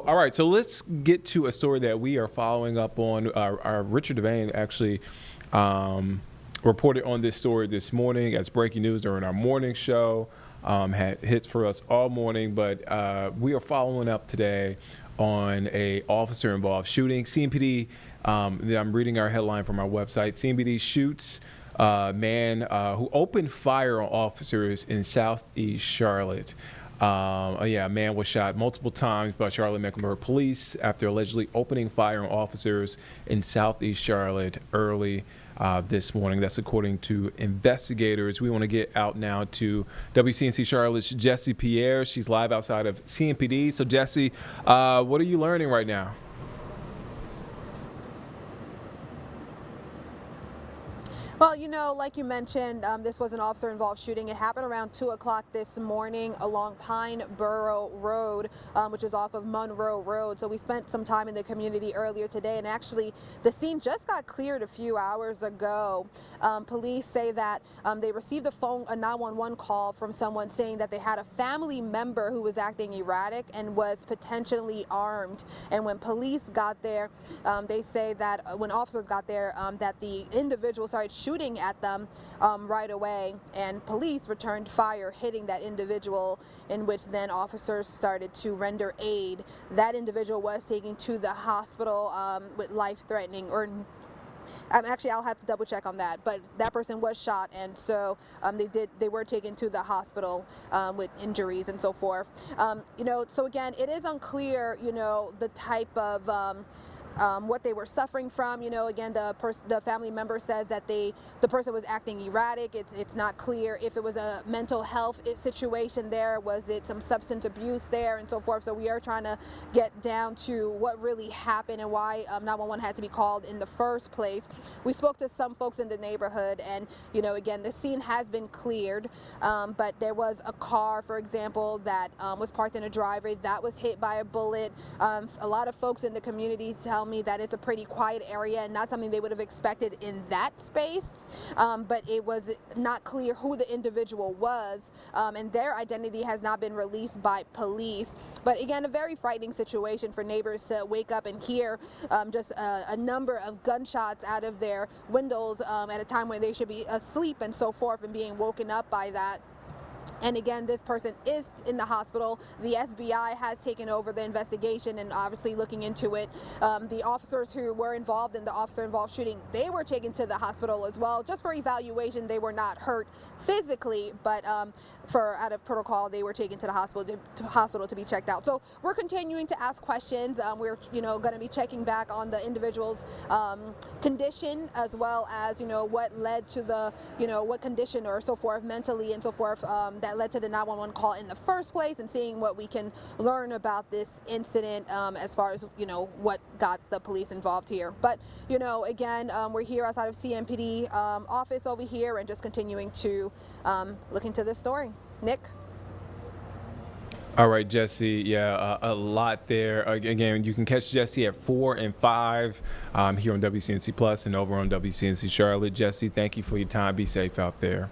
All right, so let's get to a story that we are following up on. Our Richard Devane actually reported on this story this morning as breaking news during our morning show. Had hits for us all morning, but we are following up today on a officer-involved shooting. CMPD, I'm reading our headline from our website, CMPD shoots man who opened fire on officers in Southeast Charlotte. A man was shot multiple times by Charlotte-Mecklenburg Police after allegedly opening fire on officers in Southeast Charlotte early this morning. That's according to investigators. We want to get out now to WCNC Charlotte's Jessie Pierre. She's live outside of CMPD. So Jessie, what are you learning right now? Well, like you mentioned, this was an officer-involved shooting. It happened around 2 o'clock this morning along Pineborough Road, which is off of Monroe Road. So we spent some time in the community earlier today, and actually the scene just got cleared a few hours ago. Police say that they received a 911 call from someone saying that they had a family member who was acting erratic and was potentially armed. And when police got there, they say that when officers got there, that the individual started shooting at them right away, and police returned fire, hitting that individual, in which then officers started to render aid. That individual was taken to the hospital with life-threatening, or actually I'll have to double check on that, but that person was shot, and so they were taken to the hospital with injuries and so forth. So again, it is unclear, the type of what they were suffering from. Again, the family member says that the person was acting erratic. It's not clear if it was a mental health situation there, was it some substance abuse there, and so forth. So we are trying to get down to what really happened and why 911 had to be called in the first place. We spoke to some folks in the neighborhood, and again, the scene has been cleared, but there was a car, for example, that was parked in a driveway that was hit by a bullet. A lot of folks in the community tell me that it's a pretty quiet area and not something they would have expected in that space, but it was not clear who the individual was, and their identity has not been released by police. But again, a very frightening situation for neighbors to wake up and hear just a number of gunshots out of their windows at a time when they should be asleep and so forth, and being woken up by that. And again, this person is in the hospital. The SBI has taken over the investigation and obviously looking into it. The officers who were involved in the officer-involved shooting, they were taken to the hospital as well, just for evaluation. They were not hurt physically, but for out of protocol, they were taken to the hospital to be checked out. So we're continuing to ask questions. We're going to be checking back on the individual's condition, as well as what led to the what condition or so forth mentally and so forth that led to the 911 call in the first place, and seeing what we can learn about this incident as far as what got the police involved here. But again, we're here outside of CMPD office over here, and just continuing to look into this story. Nick? All right, Jessie. Yeah, a lot there. Again, you can catch Jessie at 4 and 5 here on WCNC Plus and over on WCNC Charlotte. Jessie, thank you for your time. Be safe out there.